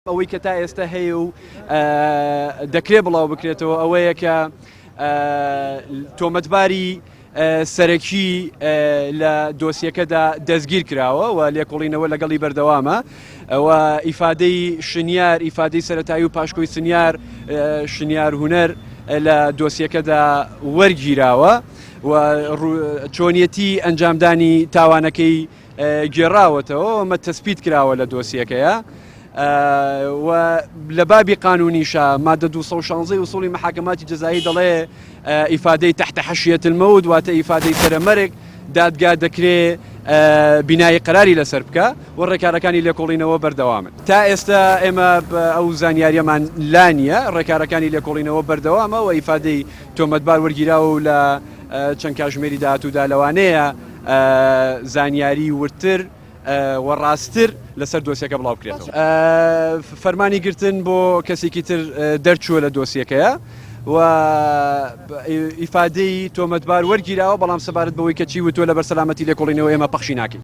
ئەوەی کە تا ئێستا هەیە و دەکرێت بڵاو بکرێتەوە ئەوەیە کە تۆمەتباری سەرەکی لە دۆسیەکەدا دەستگیر کراوە و لێکۆڵینەوە لەگەڵی بەردەوامە و ئیفادەی شنیار ئیفادەی سەرەتایی و پاشکۆی شنیار هونەر لە دۆسیەکەدا وەرگیراوە و چۆنیەتی ئەنجامدانی تاوانەکەی گێڕاوەتەوە ئەمە تەسبیت کراوە لە دۆسیەکەیە و لە بابی قانونیشە مادە 216 وصولی محاکماتی جەزایی دەڵێ ئیفادەی تحت حەشیەت المەوت واتە ئیفادەی سەرەمەرگ دادگا دەکرێت بینایی قەراری لەسەر بکە و ڕێکارەکانی لێکۆڵینەوە بەردەوامن. تا ئێستا ئێمە ئەو زانیاریەمان لا نییە، ڕێکارەکانی لێکۆڵینەوە بەردەوامە و ئیفادەی تۆمەتبار وەرگیراوە و لە چەند کاتژمێری داهاتوودا لەوانەیە زانیاری ورتر وەڕاستتر لەسەر دۆسیەکە بڵاو بکرێتەوە. فەرمانی گرتن بۆ کەسێکی تر دەرچووە لە دۆسیەکەیە و ئیفادەی تۆمەتبار وەرگیراوە بەڵام سەبارەت بەوەی کە چی وتووە لەبەر سەلامەتی لێکۆڵینەوە ئێمە پەخشی ناکەین.